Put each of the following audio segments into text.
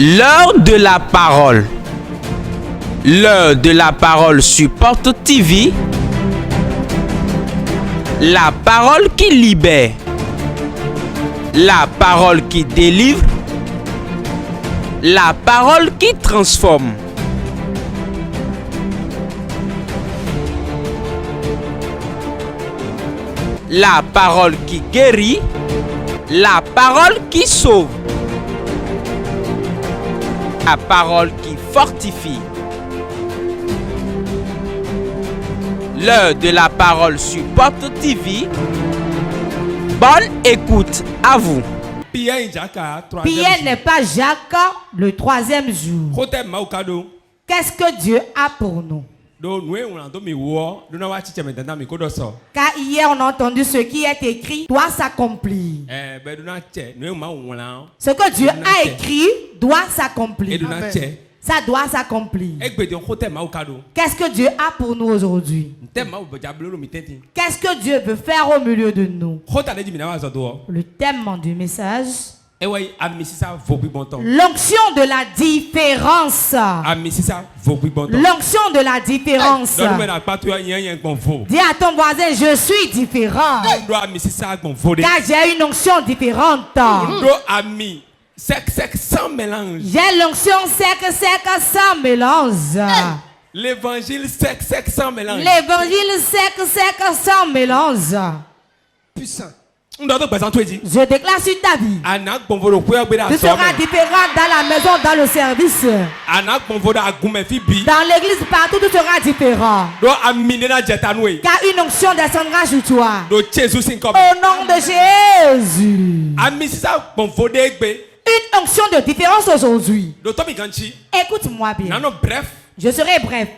L'heure de la parole. L'heure de la parole sur Porte TV. La parole qui libère. La parole qui délivre. La parole qui transforme. La parole qui guérit. La parole qui sauve. La parole qui fortifie. L'heure de la parole sur Porte TV. Bonne écoute à vous. Pierre n'est pas Jacques le troisième jour. Qu'est-ce que Dieu a pour nous? Car hier on a entendu ce qui est écrit doit s'accomplir. Ce que Dieu a écrit doit s'accomplir. Ça doit s'accomplir. Qu'est-ce que Dieu a pour nous aujourd'hui? Qu'est-ce que Dieu veut faire au milieu de nous? Le thème du message: l'onction de la différence. L'onction de la différence. Dis à ton voisin, je suis différent. Car j'ai une onction différente. Sec sans mélange. J'ai l'onction sec sans mélange. L'évangile sec sans mélange. L'évangile sec sans mélange. Puissant. Je déclare sur ta vie. Tu seras différent dans la maison, dans le service. Dans l'église, partout, tu seras différent. Car une onction descendra sur toi. Au nom de Jésus. Une onction de différence aujourd'hui. Écoute-moi bien. Je serai bref.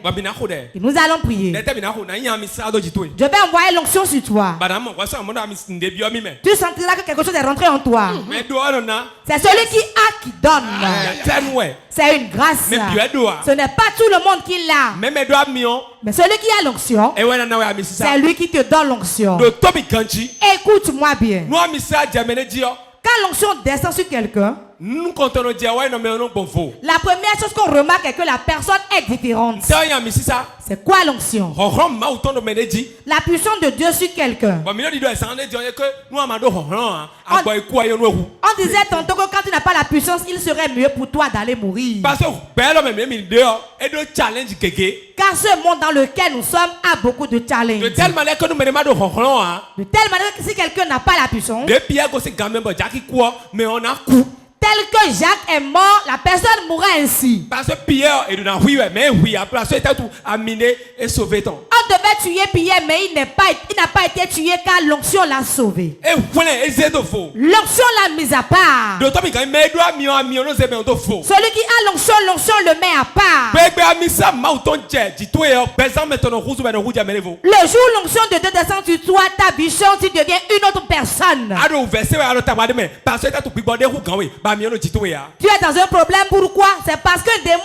Et nous allons prier. Je vais envoyer l'onction sur toi. Tu sentiras que quelque chose est rentré en toi. C'est celui qui a qui donne. C'est une grâce. Ce n'est pas tout le monde qui l'a. Mais celui qui a l'onction, c'est lui qui te donne l'onction. Écoute-moi bien. Quand l'onction descend sur quelqu'un, la première chose qu'on remarque est que la personne est différente. C'est quoi l'onction? La puissance de Dieu sur quelqu'un. On disait tantôt que quand tu n'as pas la puissance, il serait mieux pour toi d'aller mourir. Car ce monde dans lequel nous sommes a beaucoup de challenges. De telle manière que si quelqu'un n'a pas la puissance, tel que Jacques est mort, la personne mourra ainsi. On devait tuer Pierre, mais il n'a pas été tué car l'onction l'a sauvé. L'onction l'a mis à part. Celui qui a l'onction, l'onction le met à part. Le jour où l'onction de Dieu descend sur toi, ta vision, tu deviens une autre personne. Tu es dans un problème, pourquoi? C'est parce que le démon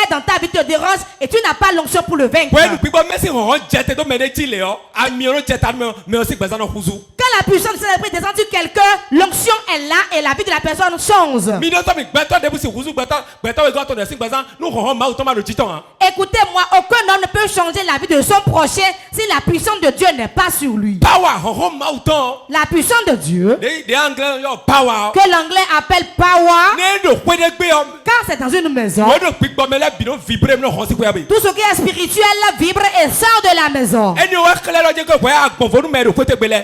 est dans ta vie, te dérange et tu n'as pas l'onction pour le vaincre. Quand la puissance de l'esprit descend sur quelqu'un, l'onction est là et la vie de la personne change. Écoutez-moi, aucun homme ne peut changer la vie de son prochain si la puissance de Dieu n'est pas sur lui. La puissance de Dieu, que l'anglais appelle power, quand c'est dans une maison, tout ce qui est spirituel vibre et sort de la maison.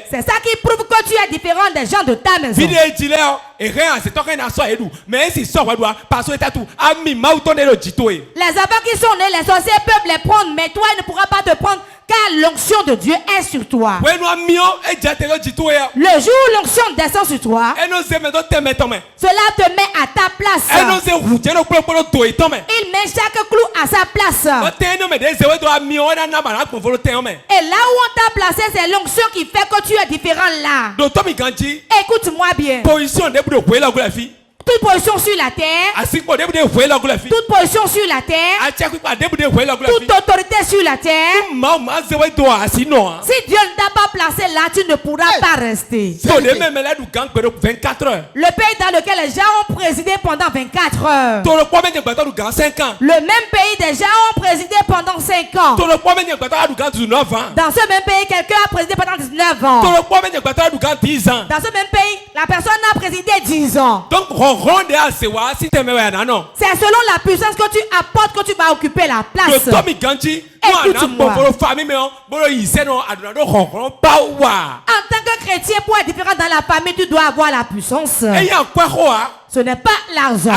C'est ça qui prouve que tu es différent des gens de ta maison. Les enfants qui sont nés, les sorciers peuvent les prendre, mais toi, ils ne pourront pas te prendre. Car l'onction de Dieu est sur toi. Le jour où l'onction descend sur toi, cela te met à ta place. Il met chaque clou à sa place. Et là où on t'a placé, c'est l'onction qui fait que tu es différent là. Écoute-moi bien. Toute position sur la terre. Toute position sur la terre. Toute autorité sur la terre. Si Dieu ne t'a pas placé là, tu ne pourras pas rester. Le pays dans lequel les gens ont présidé pendant 24 heures. Le même pays, des gens ont présidé pendant 5 ans. Dans ce même pays, quelqu'un a présidé pendant 19 ans. Dans ce même pays, la personne a présidé 10 ans. Donc, c'est selon la puissance que tu apportes que tu vas occuper la place. Écoute-moi. En tant que chrétien, pour être différent dans la famille, tu dois avoir la puissance. Ce n'est pas l'argent.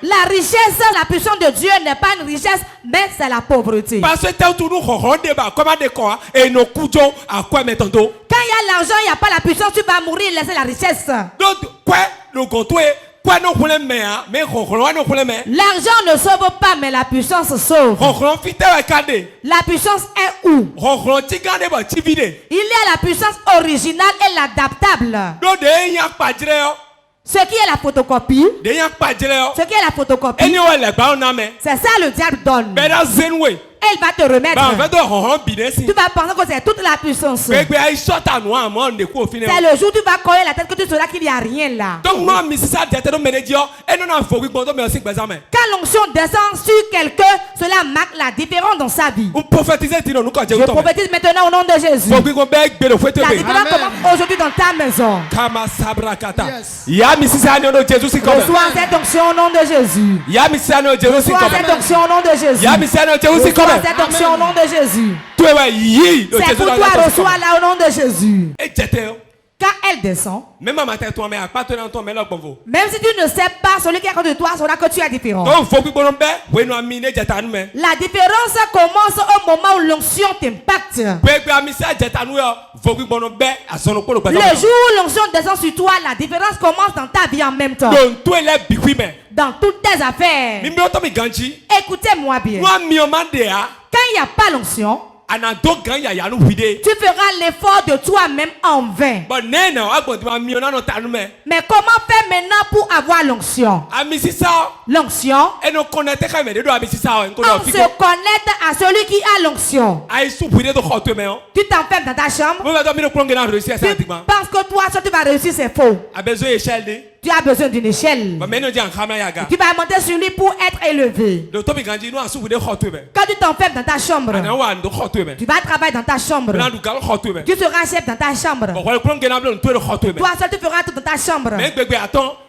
La richesse, la puissance de Dieu n'est pas une richesse, mais c'est la pauvreté. Quand il y a l'argent, il n'y a pas la puissance, tu vas mourir et laisser la richesse. L'argent ne sauve pas, mais la puissance sauve. La puissance est où? Il y a la puissance originale et l'adaptable. Ce qui est la photocopie. Ce qui est la photocopie. C'est ça le diable donne. Elle va te remettre. Tu vas penser que c'est toute la puissance. C'est le jour où tu vas coller la tête que tu sauras qu'il n'y a rien là. Quand l'onction descend sur quelqu'un, cela marque la différence dans sa vie. Je prophétise maintenant au nom de Jésus. La différence commence aujourd'hui dans ta maison. Reçois cette onction au nom de Jésus. Reçois cette onction au nom de Jésus. Cette onction au nom de Jésus. C'est pour toi, reçois-la au nom de Jésus. Quand elle descend, même si tu ne sais pas, celui qui est à côté de toi saura que tu es différent. La différence commence au moment où l'onction t'impacte. Le jour où l'onction descend sur toi, la différence commence dans ta vie en même temps. Dans toutes tes affaires. Écoutez-moi bien. Quand il n'y a pas l'onction, tu feras l'effort de toi-même en vain. Mais comment faire maintenant pour avoir l'onction? L'onction, on se connecte à celui qui a l'onction. Tu t'enfermes dans ta chambre. Tu penses que toi, si tu vas réussir, c'est faux. Tu as besoin d'une échelle. Tu vas monter sur lui pour être élevé. Quand tu t'enfermes dans ta chambre, tu vas travailler dans ta chambre. Tu seras chef dans ta chambre. Toi seul tu feras tout dans ta chambre.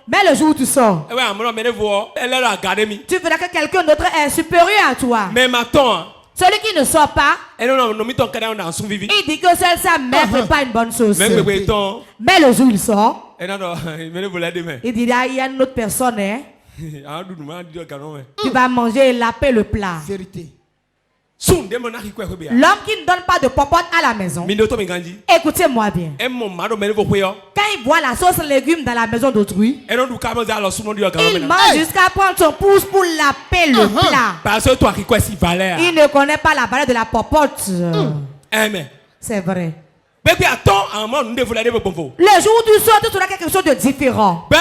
Mais le jour où tu sors, tu verras que quelqu'un d'autre est supérieur à toi. Celui qui ne sort pas, il dit que seule sa mère ne fait pas une bonne chose. Mais le jour où il sort, il dit il y a une autre personne. Tu vas manger et laper le plat. Vérité. L'homme qui ne donne pas de popote à la maison, écoutez-moi bien. Quand il voit la sauce légumes dans la maison d'autrui, il mange jusqu'à prendre son pouce pour laper le plat. Il ne connaît pas la valeur de la popote. C'est vrai. Le jour où tu sors, tu auras quelque chose de différent. Le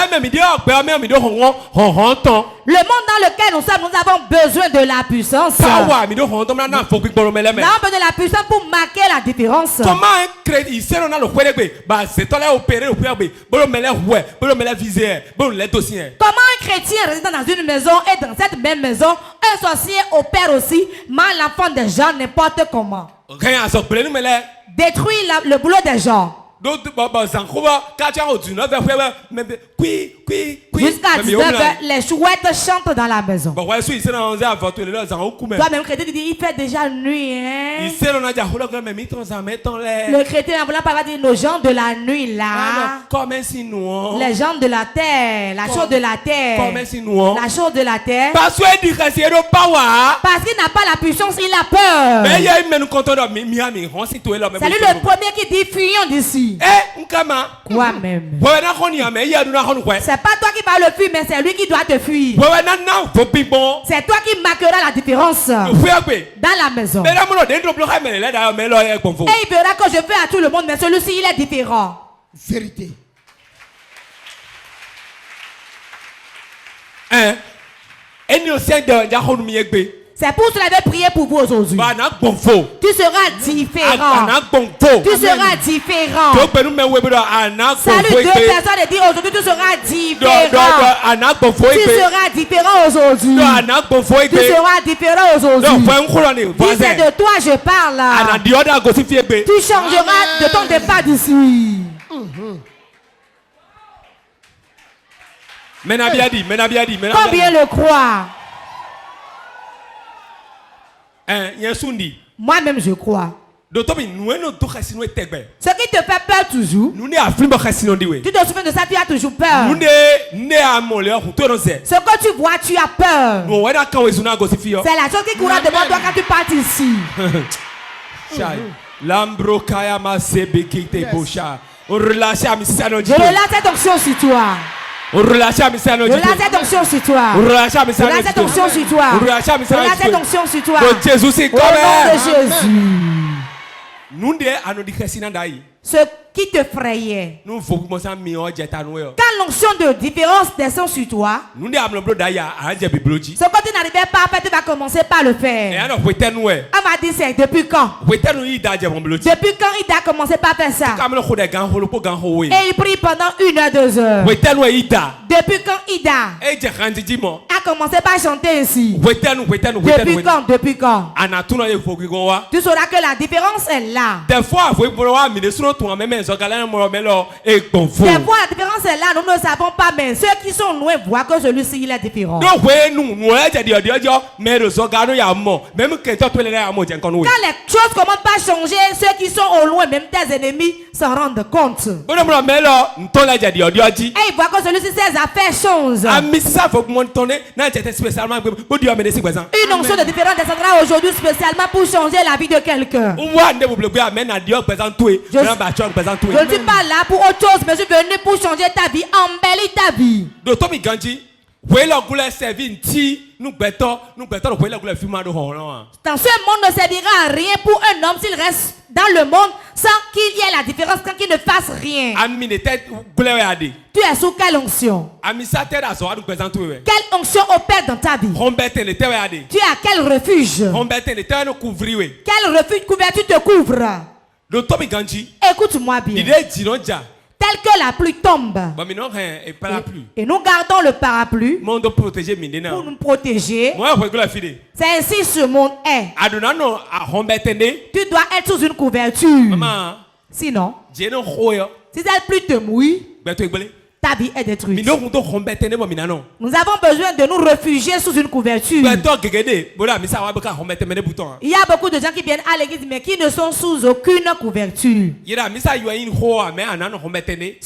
monde dans lequel nous sommes, nous avons besoin de la puissance. Nous avons besoin de la puissance pour marquer la différence. Comment un chrétien résidant dans une maison et dans cette même maison, un sorcier opère aussi, mal l'enfant des gens n'importe comment. Détruit le boulot des gens. Jusqu'à 19h, les chouettes chantent dans la maison. Toi-même, chrétien, tu dis, il fait déjà nuit. Hein? Le chrétien, va dire, nos gens de la nuit là. Les gens de la terre, la chose de la terre. La chose de la terre. Parce qu'il n'a pas la puissance, il a peur. C'est lui le premier qui dit, fuyons d'ici. Quoi même? C'est pas toi qui vas le fuir, mais c'est lui qui doit te fuir. C'est toi qui marqueras la différence dans la maison. Et il verra que je fais à tout le monde, mais celui-ci il est différent. Vérité. C'est pour cela que je vais prier pour vous aujourd'hui. Tu seras différent. Tu seras différent. Salut deux personnes et dis aujourd'hui tu seras différent. Tu seras différent aujourd'hui. Tu seras différent aujourd'hui. Si c'est de toi je parle. Tu changeras de ton départ d'ici. Combien le croient? Moi-même je crois. Ce qui te fait peur toujours, tu te souviens de ça, tu as toujours peur. Ce que tu vois, tu as peur. C'est la chose qui courra devant toi quand tu pars ici. Je relâche cette onction sur toi. Relâche cette onction sur toi. Relâche cette onction sur toi. Relâche cette onction sur toi. Au nom de Jésus. Ce qui te frayait. Quand l'onction de différence descend sur toi, ce que tu n'arrivais pas à faire, tu vas commencer par le faire. On m'a dit c'est depuis quand? Depuis quand il a commencé par faire ça? Et il prie pendant 1 heure, 2 heures. Depuis quand Ida a commencé par chanter ainsi? Depuis quand? Depuis quand? Tu sauras que la différence est là. Des fois la différence est là, nous ne savons pas, mais ceux qui sont loin voient que celui-ci il est différent. Quand les choses commencent à changer, ceux qui sont au loin, même tes ennemis, s'en rendent compte. Et ils voient que celui-ci ses affaires changent. Une onction de différence descendra aujourd'hui spécialement pour changer la vie de quelqu'un. Je ne suis pas là pour autre chose, mais je suis venu pour changer ta vie, embellir ta vie. Dans ce monde ne servira à rien pour un homme s'il reste dans le monde sans qu'il y ait la différence, sans qu'il ne fasse rien. Tu es sous quelle onction? Quelle onction opère dans ta vie? Tu es à quel refuge? Quel refuge couverture te couvre? Écoute-moi bien. Tel que la pluie tombe. Et nous gardons le parapluie pour nous protéger. C'est ainsi ce monde est. Tu dois être sous une couverture. Sinon, si cette pluie te mouille, ta vie est détruite. Nous avons besoin de nous réfugier sous une couverture. Il y a beaucoup de gens qui viennent à l'église mais qui ne sont sous aucune couverture. Ce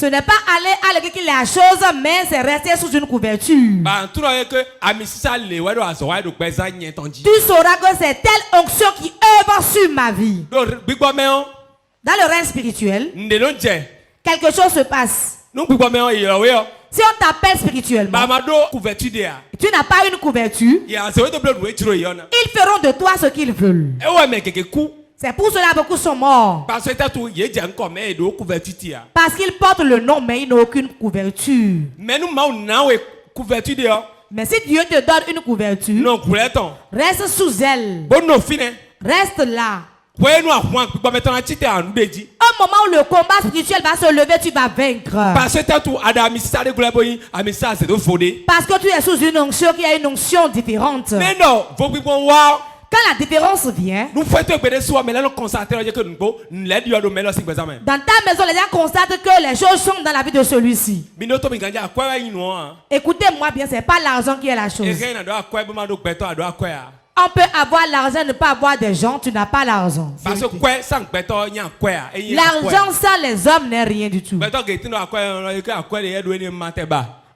n'est pas aller à l'église qui est la chose, mais c'est rester sous une couverture. Tu sauras que c'est telle onction qui œuvre sur ma vie. Dans le règne spirituel, quelque chose se passe. Si on t'appelle spirituellement, tu n'as pas une couverture, ils feront de toi ce qu'ils veulent. C'est pour cela que beaucoup sont morts. Parce qu'ils portent le nom mais ils n'ont aucune couverture. Mais si Dieu te donne une couverture, reste sous elle. Reste là. Au moment où le combat spirituel va se lever, tu vas vaincre. Parce que tu es sous une onction qui a une onction différente. Mais non, quand la différence vient, dans ta maison, les gens constatent que les choses changent dans la vie de celui-ci. Écoutez-moi bien, ce n'est pas l'argent qui est la chose. On peut avoir l'argent, ne pas avoir des gens, tu n'as pas l'argent. L'argent sans les hommes n'est rien du tout.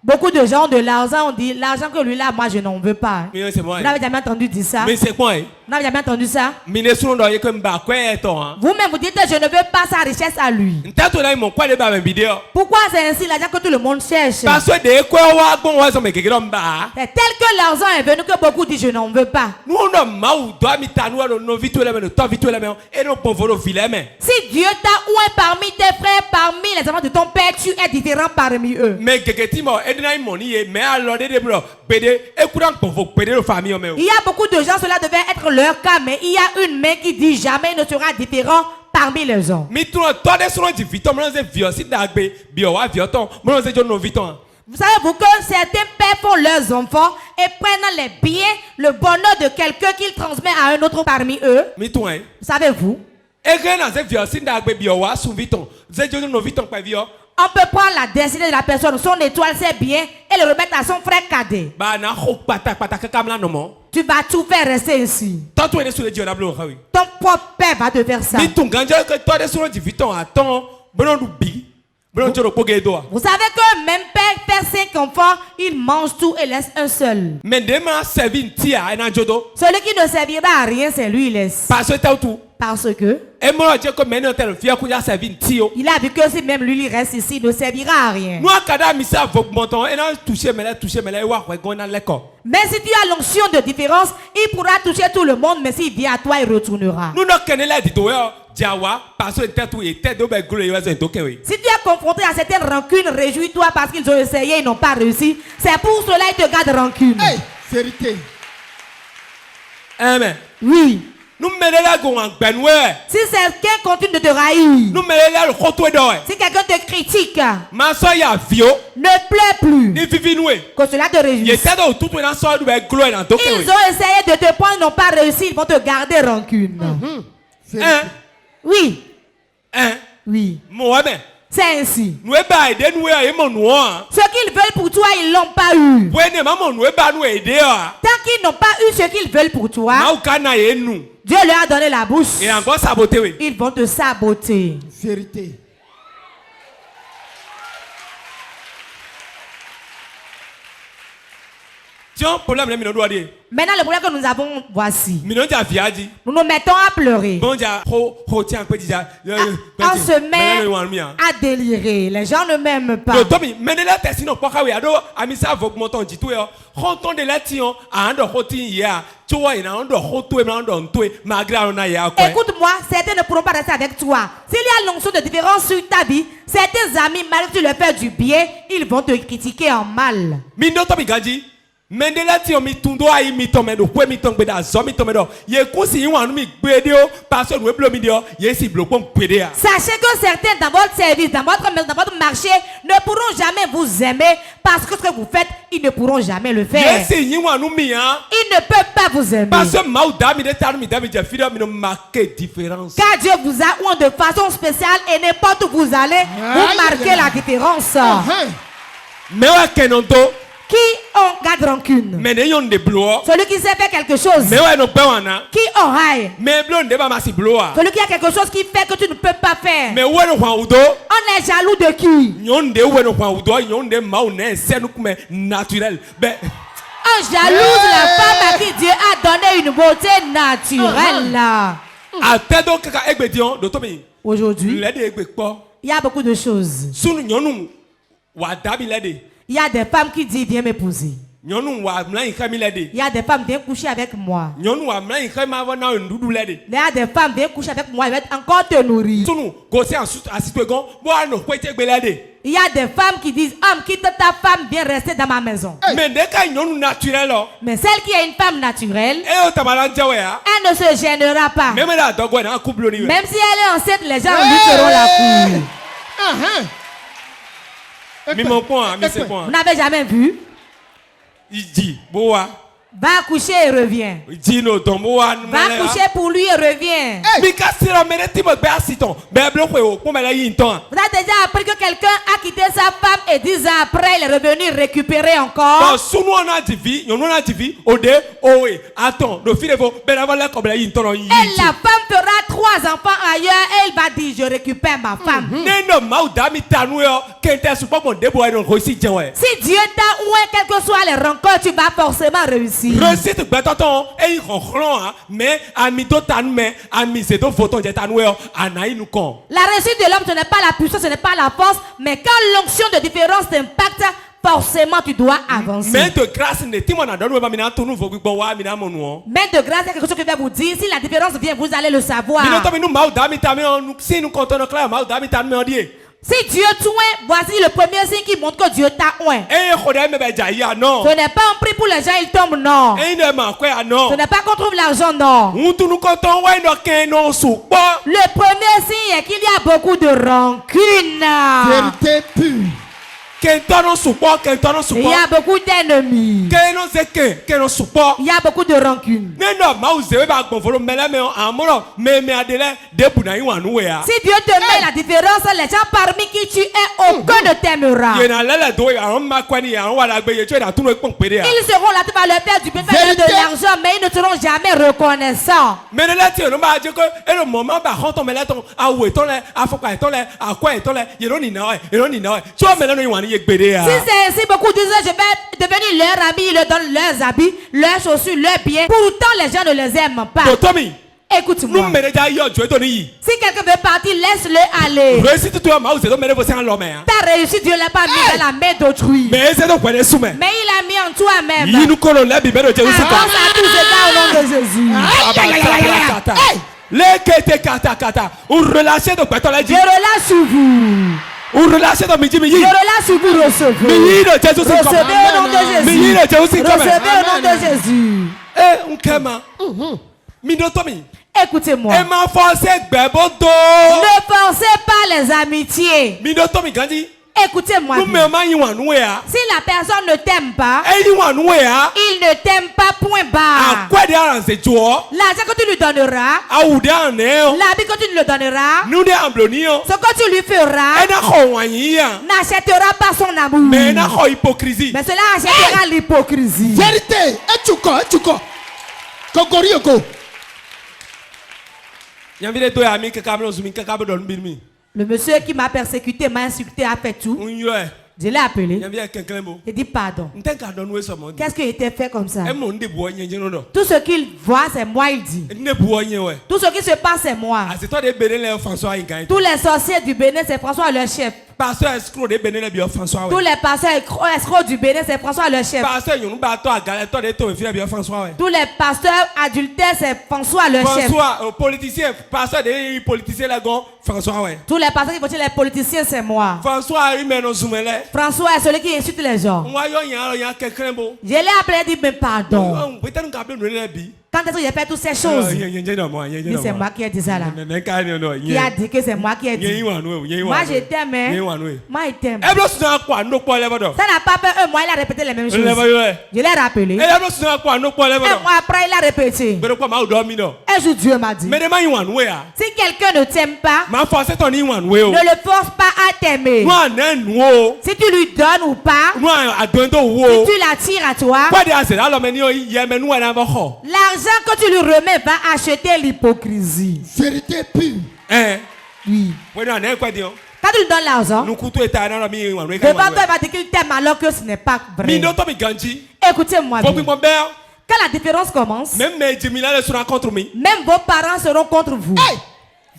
Beaucoup de gens ont de l'argent, on dit l'argent que lui là, moi je n'en veux pas. Vous n'avez jamais entendu dire ça? Vous n'avez jamais entendu ça? Vous-même vous dites je ne veux pas sa richesse à lui. Pourquoi c'est ainsi l'argent que tout le monde cherche? C'est tel que l'argent est venu que beaucoup disent je n'en veux pas. Si Dieu t'a oué parmi tes frères, parmi les enfants de ton père, tu es différent parmi eux. y a beaucoup de gens, cela devait être leur cas, mais il y a une main qui dit jamais ne sera différent parmi les hommes. Vous savez-vous que certains pères font leurs enfants et prennent les biens, le bonheur de quelqu'un qu'ils transmettent à un autre parmi eux. Savez-vous? On peut prendre la destinée de la personne, son étoile, ses biens et le remettre à son frère cadet. Tu vas tout faire rester ici. Ton propre père va te faire ça. Vous savez que même père 5 enfants, il mange tout et laisse un seul. Celui qui ne servira à rien, c'est lui, il laisse. Parce que il a vu que si même lui il reste ici, il ne servira à rien. Mais si tu as l'onction de différence, il pourra toucher tout le monde, mais s'il vient à toi, il retournera. Si tu es confronté à certaines rancunes, réjouis-toi parce qu'ils ont essayé, ils n'ont pas réussi. C'est pour cela qu'ils te gardent rancune. Hey, vérité. Amen. Oui. Si quelqu'un continue de te haïr, si quelqu'un te critique, ne pleure plus, que cela te réjouisse. Ils ont essayé de te prendre, ils n'ont pas réussi, ils vont te garder rancune. Oui. Oui. C'est ainsi. Ce qu'ils veulent pour toi, ils ne l'ont pas eu. Tant qu'ils n'ont pas eu ce qu'ils veulent pour toi, Dieu leur a donné la bouche. Ils vont te saboter. Vérité. Maintenant, le problème que nous avons, voici. Nous nous mettons à pleurer. On se met à délirer. Les gens ne m'aiment pas. Écoute-moi, certains ne pourront pas rester avec toi. S'il y a l'onction de différence sur ta vie, certains amis, malgré que tu leur fais du bien, ils vont te critiquer en mal. Sachez que certains dans votre service, dans votre marché, ne pourront jamais vous aimer parce que ce que vous faites, ils ne pourront jamais le faire. Ils ne peuvent pas vous aimer. Car Dieu vous a oint de façon spéciale et n'importe où vous allez, vous marquez la différence. Qui ont garde rancune? Celui qui sait faire quelque chose. Qui ont haï? Celui qui a quelque chose qui fait que tu ne peux pas faire. On est jaloux de qui? On jalouse la femme à qui Dieu a donné une beauté naturelle. Aujourd'hui, il y a beaucoup de choses. Il y a des femmes qui disent viens m'épouser. Il y a des femmes viens coucher avec moi. Il y a des femmes viens coucher avec moi, ils vont encore te nourrir. Il y a des femmes qui disent homme quitte ta femme, viens rester dans ma maison. Mais celle qui est une femme naturelle, elle ne se gênera pas. Même si elle est enceinte, les gens lui feront la cour. Vous n'avez jamais vu? Il dit, va coucher et revient. Va coucher pour lui et revient. Vous avez déjà appris que quelqu'un a quitté sa femme et 10 ans après il est revenu récupérer encore. Et la femme fera 3 enfants ailleurs et elle va dire je récupère ma femme. Si Dieu t'a oué quelles que soient les rencontres, tu vas forcément réussir. La réussite de l'homme, ce n'est pas la puissance, ce n'est pas la force, mais quand l'onction de différence t'impacte, forcément tu dois avancer. Main de grâce, c'est quelque chose que je vais vous dire. Si la différence vient, vous allez le savoir. Si Dieu t'oint, voici le premier signe qui montre que Dieu t'a oint. Ce n'est pas un prix pour les gens, ils tombent, non. Ce n'est pas qu'on trouve l'argent, non. Le premier signe est qu'il y a beaucoup de rancune. Vérité pure. Il y a beaucoup d'ennemis. Il y a beaucoup de rancune. Si Dieu te met la différence, les gens parmi qui tu es, aucun ne t'aimera. Ils seront là, tu vas leur faire du bien, de l'argent, mais ils ne seront jamais reconnaissants. Si c'est ainsi, beaucoup disent je vais devenir leur ami, ils leur donnent leurs habits, leurs chaussures, leurs biens. Pourtant, les gens ne les aiment pas. Écoute-moi. Si quelqu'un veut partir, laisse-le aller. Ta réussite, Dieu ne l'a pas mis dans la main d'autrui. Mais il a mis en toi-même. Avance à tous égards au nom de Jésus. Je relâche sur vous. Je relâche sur vous, recevez. Recevez au nom de Jésus. Recevez au nom de Jésus. Écoutez-moi. Ne forcez pas les amitiés. Écoutez-moi. Si la personne ne t'aime pas, il ne t'aime pas, point barre. L'argent que tu lui donneras, l'habit que tu lui donneras, ce que tu lui feras, n'achètera pas son amour. Mais cela achètera l'hypocrisie. Vérité. Le monsieur qui m'a persécuté, m'a insulté, a fait tout. Je l'ai appelé. Il dit pardon. Qu'est-ce qui a été fait comme ça? Tout ce qu'il voit, c'est moi, il dit. Tout ce qui se passe, c'est moi. Tous les sorciers du Bénin, c'est François leur chef. Tous les pasteurs escrocs du Bénin, c'est François le chef. Tous les pasteurs adultères, c'est François le chef. Tous les pasteurs qui votent les politiciens, c'est moi. François est celui qui insulte les gens. Je l'ai appelé et dit, mais pardon. Quand est-ce que j'ai fait toutes ces choses? C'est moi qui ai dit ça là. Qui a dit que c'est moi qui ai dit? Moi je t'aime, hein? Moi il t'aime. Ça n'a pas fait un mois, il a répété les mêmes choses. Je l'ai rappelé. Un mois après, il a répété. Un jour, Dieu m'a dit, si quelqu'un ne t'aime pas, ne le force pas à t'aimer. Si tu lui donnes ou pas, si tu l'attires à toi, l'argent que tu lui remets va acheter l'hypocrisie. Vérité pure. Oui. Quand tu lui donnes l'argent, devant toi, il va dire qu'il t'aime alors que ce n'est pas vrai. Écoutez-moi bien. Quand la différence commence, même vos parents seront contre vous.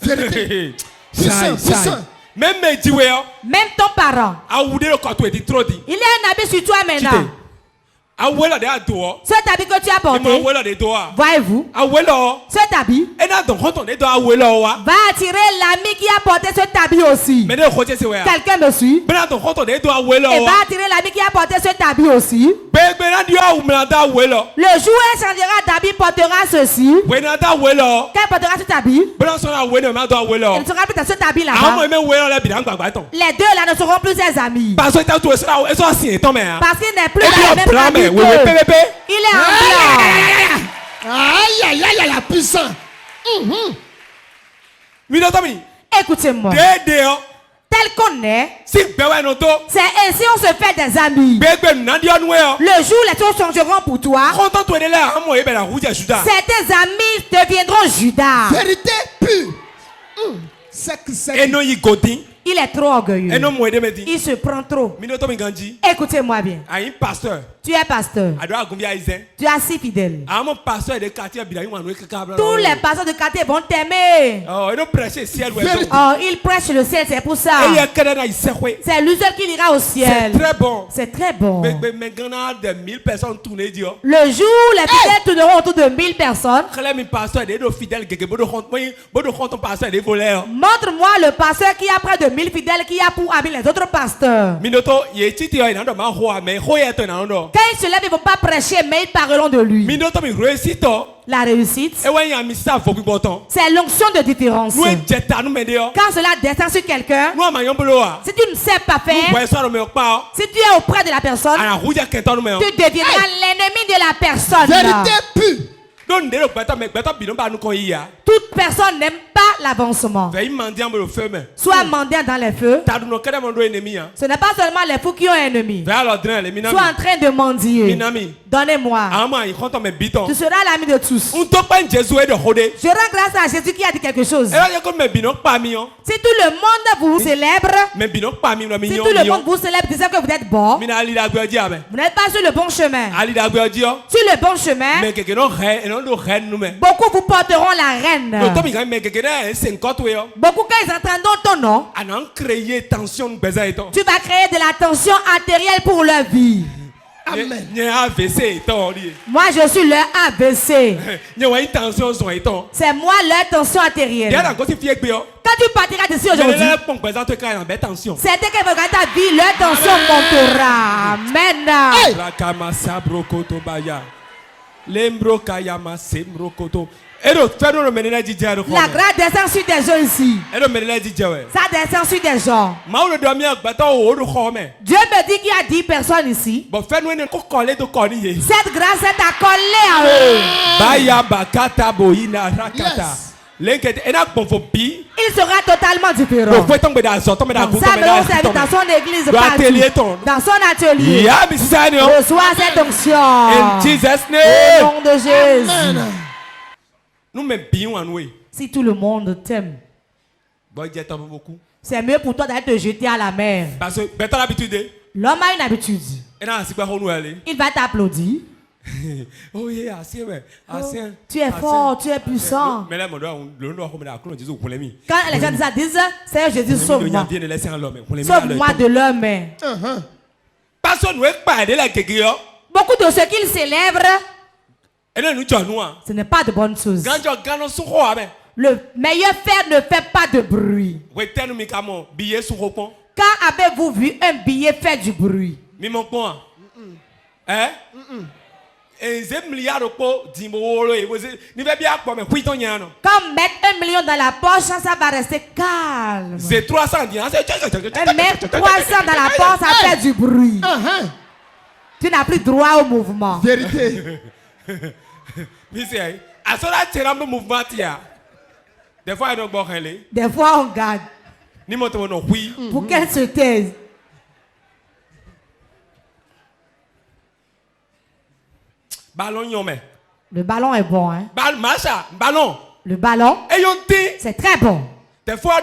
Vérité. Même ton parent. Il y a un habit sur toi maintenant. Cet habit que tu as porté, voyez-vous, cet habit va attirer l'ami qui a porté cet habit aussi. Quelqu'un me suit? Et va attirer l'ami qui a porté cet habit aussi. Le jour où elle changera d'habit, portera ceci. Qu'elle portera cet habit, elle ne sera plus dans cet habit là-bas. Les deux là ne seront plus ses amis. Parce qu'il n'est plus dans le même ami. Il est en aïe, la puissance. Écoutez-moi. Tel qu'on est, c'est ainsi on se fait des amis. Le jour où les choses changeront pour toi, certains amis deviendront Judas. Vérité pure. Il est trop orgueilleux. Il se prend trop. Écoutez-moi bien. Tu es pasteur. Tu as 6 fidèles. Tous les pasteurs de quartier vont t'aimer. Ils prêchent le ciel, c'est pour ça. C'est lui seul qui ira au ciel. C'est très bon. Le jour où les fidèles tourneront autour de 1000 personnes, montre-moi le pasteur qui a près de 1000 mille fidèles qu'il y a pour amis les autres pasteurs. Quand ils se lèvent, ils ne vont pas prêcher, mais ils parleront de lui. La réussite, c'est l'onction de différence. Quand cela descend sur quelqu'un, si tu ne sais pas faire, si tu es auprès de la personne, tu deviendras l'ennemi de la personne. Vérité pure. Toute personne n'aime pas l'avancement. Soit mendiant dans les feux. Ce n'est pas seulement les fous qui ont un ennemi. Soit en train de mendier. Donnez-moi. Tu seras l'ami de tous. Je rends grâce à Jésus qui a dit quelque chose. Si tout le monde vous célèbre, si tout le monde vous célèbre disant que vous êtes bon, vous n'êtes pas sur le bon chemin. Sur le bon chemin, beaucoup vous porteront la reine. Beaucoup quand ils entendront ton nom, tu vas créer de la tension artérielle pour leur vie. Amen. Moi je suis leur AVC. C'est moi leur tension artérielle. Quand tu partiras d'ici aujourd'hui, c'est dès que vous regardez ta vie, leur tension montera. Amen. La grâce descend sur des gens ici. Ça descend sur des gens. Dieu me dit qu'il y a 10 personnes ici. Cette grâce est accolée à eux. Yes. Il sera totalement différent. Dans sa maison, dans son église, partout, dans son atelier. Reçois cette onction. Au nom de Jésus. Si tout le monde t'aime, c'est mieux pour toi d'aller te jeter à la mer. L'homme a une habitude. Il va t'applaudir. Oh, tu es fort, tu es puissant. Quand les gens disent, Seigneur Jésus, sauve-moi. Sauve-moi de l'homme. Beaucoup de ceux qu'ils célèbrent, ce n'est pas de bonnes choses. Le meilleur fer ne fait pas de bruit. Quand avez-vous vu un billet faire du bruit? Quand mettre 1 million dans la poche, ça va rester calme. C'est 300. Mettre 300 dans la poche, ça fait du bruit. Tu n'as plus droit au mouvement. Vérité. Des fois on garde. Pour qu'elle se taise. Le ballon est bon, hein? Le ballon, c'est très bon. Des fois,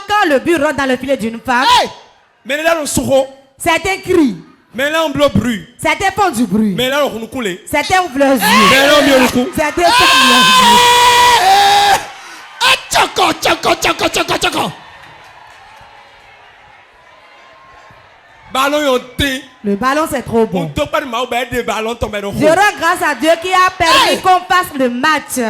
quand le but rentre dans le filet d'une femme, certains crient. Certains font du bruit. Certains ouvrent leurs yeux. Certains ferment leurs yeux. Le ballon c'est trop bon. Je rends grâce à Dieu qui a permis qu'on fasse le match.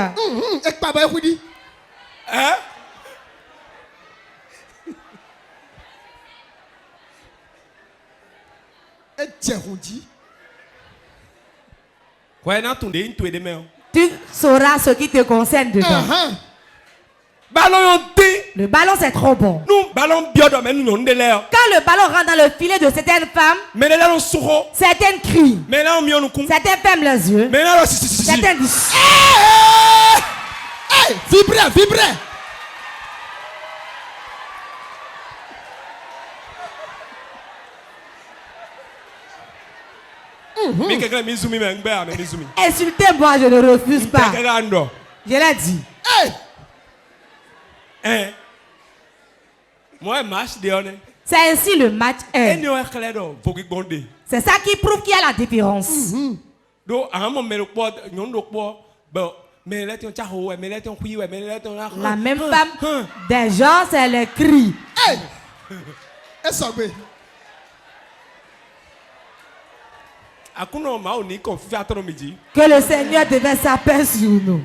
Tu sauras ce qui te concerne dedans. Le ballon c'est trop bon. Quand le ballon rentre dans le filet de certaines femmes, certaines crient, certaines ferment les yeux, certaines disent vibrez. Insultez-moi, je ne refuse pas. Je l'ai dit. C'est ainsi le match est. C'est ça qui prouve qu'il y a la différence. La même femme, des gens, c'est les cris. Que le Seigneur devait s'apaiser sur nous.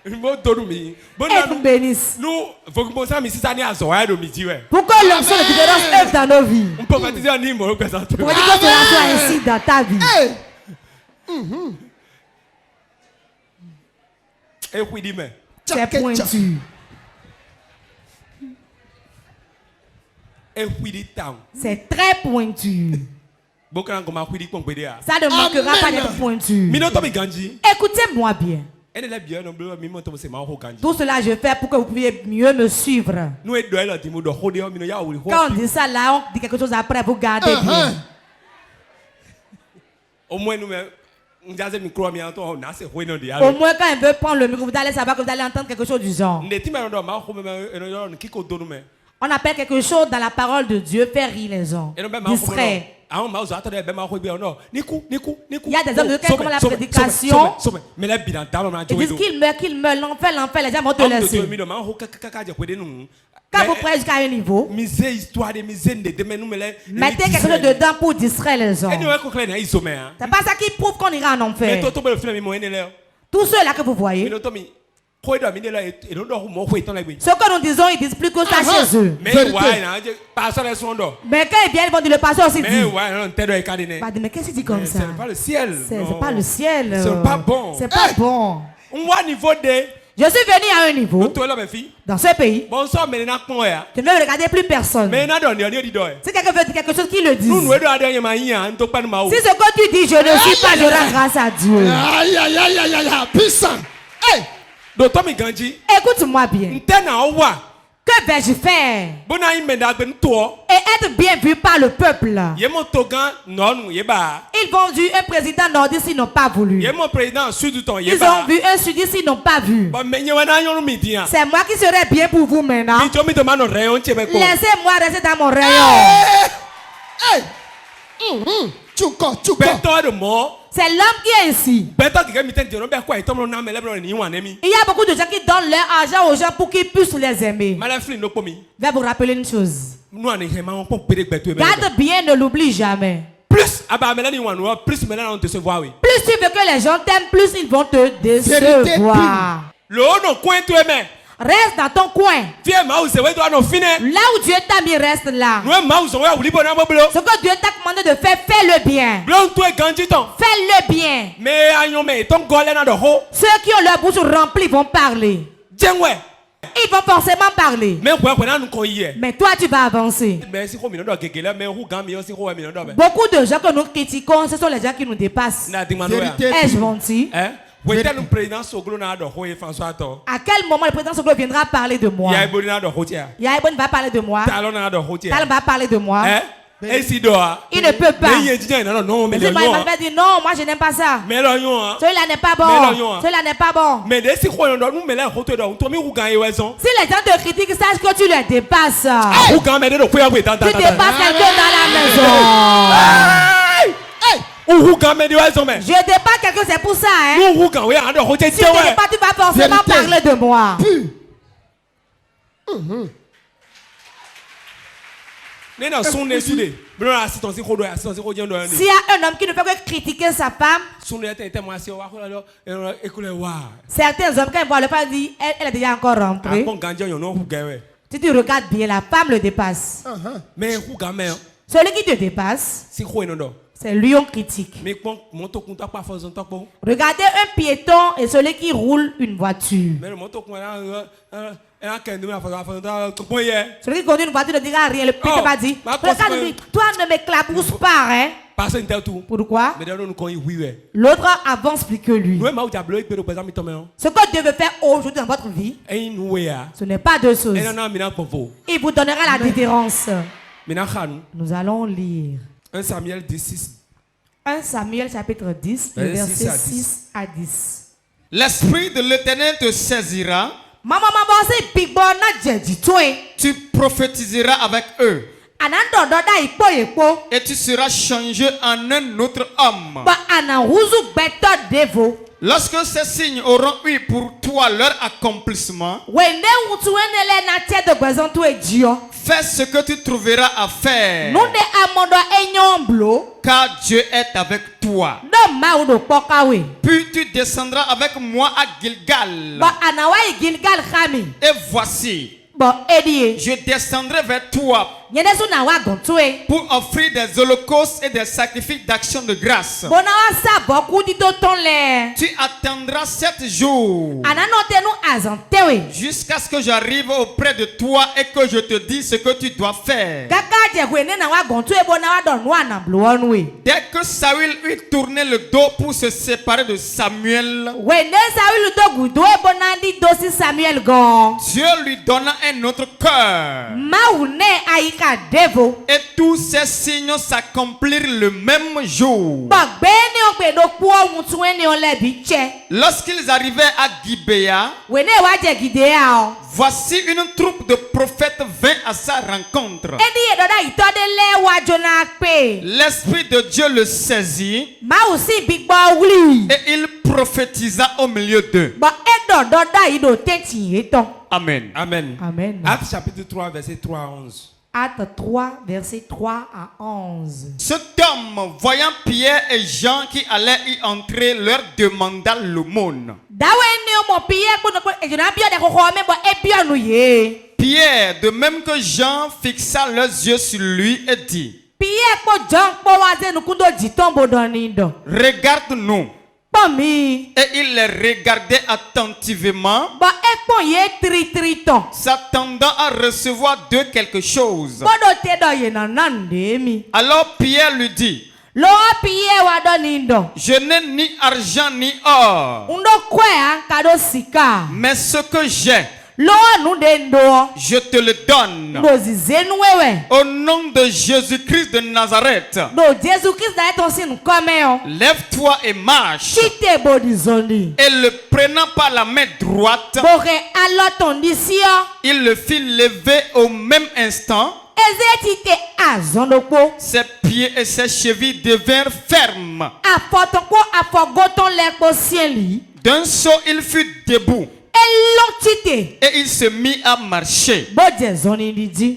Et nous bénisse. Pour que l'onction de différence œuvre dans nos vies. Pour que cela soit ainsi dans ta vie. C'est pointu. C'est très pointu. Ça ne manquera pas d'être pointu. Écoutez-moi bien. Tout cela je fais pour que vous puissiez mieux me suivre. Quand on dit ça là, on dit quelque chose après, vous gardez bien. Au moins quand il veut prendre le micro, vous allez savoir que vous allez entendre quelque chose du genre. On appelle quelque chose dans la parole de Dieu faire rire les gens. Distrait. Il y a des hommes de qui comme la prédication. Ils disent qu'il meurt, l'enfer, les gens vont te laisser. Quand vous prenez jusqu'à un niveau, mettez quelque chose dedans pour distraire les gens. C'est pas ça qui prouve qu'on ira en enfer. Tous ceux-là que vous voyez, ce que nous disons, ils disent plus que ça chez eux. Mais quand ils viennent, ils vont dire le pasteur aussi dit. Mais qu'est-ce qu'il dit comme ça? C'est pas le ciel. C'est pas le ciel. C'est pas bon. C'est pas bon. Je suis venu à un niveau dans ce pays. Je ne veux regarder plus personne. Si quelqu'un veut dire quelque chose, qu'il le dise. Si ce que tu dis, je ne suis pas, je rends grâce à Dieu. Aïe, aïe, aïe, aïe, aïe, puissant. Hey. Écoute-moi bien. Que vais-je faire et être bien vu par le peuple? Ils vont vu un président nordiste, ils n'ont pas voulu. Ils ont vu un sudiste, ils n'ont pas vu. C'est moi qui serai bien pour vous maintenant. Laissez-moi rester dans mon rayon. C'est l'homme qui est ici. Il y a beaucoup de gens qui donnent leur argent aux gens pour qu'ils puissent les aimer. Je vais vous rappeler une chose. Garde bien, ne l'oublie jamais. Plus tu veux que les gens t'aiment, plus ils vont te décevoir. Reste dans ton coin. Là où Dieu t'a mis, reste là. Ce que Dieu t'a commandé de faire, fais-le bien. Fais-le bien. Ceux qui ont leur bouche remplie vont parler. Ils vont forcément parler. Mais toi, tu vas avancer. Beaucoup de gens que nous critiquons, ce sont les gens qui nous dépassent. Ai-je menti? À quel moment le président Soglo viendra parler de moi? Yaibon va parler de moi. Talon va parler de moi. Il ne peut pas. Il va dire non, moi je n'aime pas ça. Celui-là n'est pas bon. Celui-là n'est pas bon. Si les gens te critiquent, sache que tu les dépasses. Tu dépasses quelqu'un dans la maison. Je dépasse quelqu'un, c'est pour ça. Si je dépasse, tu vas forcément parler de moi. S'il y a un homme qui ne peut que critiquer sa femme, certains hommes, quand ils voient le femme, disent elle est déjà encore rentrée. Si tu regardes bien, la femme le dépasse. Celui qui te dépasse, c'est lui on critique. Regardez un piéton et celui qui roule une voiture. Celui qui conduit une voiture ne dira rien. Le piéton va dire, regarde, toi ne m'éclabousse pas, hein? Pourquoi? L'autre avance plus que lui. Ce que Dieu veut faire aujourd'hui dans votre vie, ce n'est pas deux choses. Il vous donnera la différence. Nous allons lire 1 Samuel 10, 1 Samuel chapitre 10, versets 6 à 10. L'Esprit de l'Éternel te saisira. Tu prophétiseras avec eux. Et tu seras changé en un autre homme. Lorsque ces signes auront eu pour toi leur accomplissement, fais ce que tu trouveras à faire. car Dieu est avec toi. Puis tu descendras avec moi à Gilgal. Et voici, je descendrai vers toi pour offrir des holocaustes et des sacrifices d'action de grâce. Tu attendras 7 jours jusqu'à ce que j'arrive auprès de toi et que je te dise ce que tu dois faire. Dès que Saül eut tourné le dos pour se séparer de Samuel, Dieu lui donna un autre cœur. Et tous ces signes s'accomplirent le même jour. Lorsqu'ils arrivaient à Gibéa, voici une troupe de prophètes vint à sa rencontre. L'Esprit de Dieu le saisit et il prophétisa au milieu d'eux. Amen. Amen. Amen. Actes chapitre 3, verset 3 à 11. Acte 3, verset 3 à 11. Cet homme, voyant Pierre et Jean qui allaient y entrer, leur demanda l'aumône. Pierre, de même que Jean, fixa leurs yeux sur lui et dit: regarde-nous. Et il les regardait attentivement, s'attendant à recevoir d'eux quelque chose. Alors Pierre lui dit: je n'ai ni argent ni or, mais ce que j'ai, je te le donne. Au nom de Jésus-Christ de Nazareth, lève-toi et marche. Et le prenant par la main droite, il le fit lever au même instant. Ses pieds et ses chevilles devinrent fermes. D'un saut, il fut debout. Et il se mit à marcher.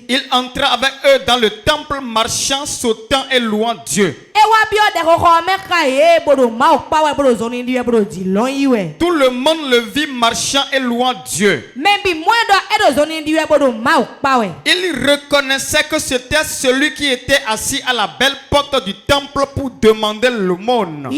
Il entra avec eux dans le temple, marchant, sautant et louant Dieu. Tout le monde le vit marchant et louant Dieu. Il reconnaissait que c'était celui qui était assis à la belle porte du temple pour demander l'aumône.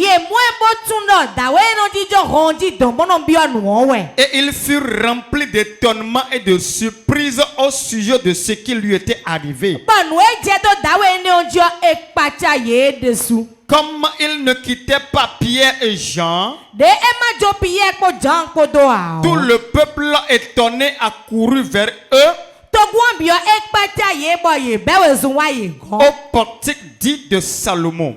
Et il fut rempli d'étonnement et de surprise au sujet de ce qui lui était arrivé. Comme il ne quittait pas Pierre et Jean, tout le peuple étonné accourut vers eux au portique dit de Salomon.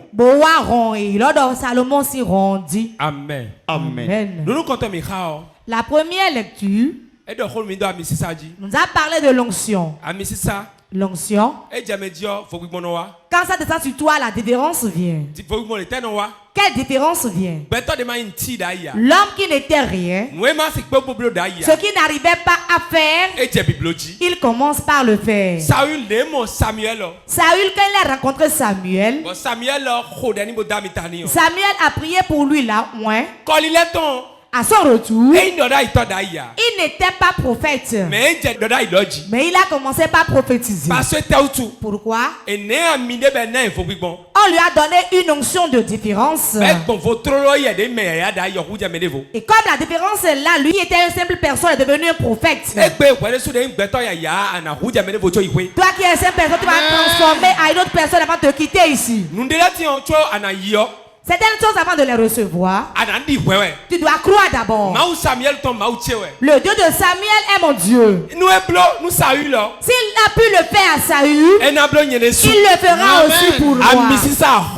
Amen. Amen. Nous comptons Michao. La première lecture nous a parlé de l'onction. L'onction. Quand ça descend sur toi, la différence vient. Quelle différence vient? L'homme qui n'était rien, ce qui n'arrivait pas à faire, il commence par le faire. Saül, quand il a rencontré Samuel, Samuel a prié pour lui là, à son retour, il n'était pas prophète, mais il a commencé par prophétiser. Pourquoi? On lui a donné une onction de différence. Et comme la différence est là, lui était une simple personne, est devenu un prophète. Toi qui es une simple personne, tu vas te transformer à une autre personne avant de te quitter ici. Certaines choses avant de les recevoir, tu dois croire d'abord. Le Dieu de Samuel est mon Dieu. S'il a pu le faire à Saül, il le fera aussi pour moi.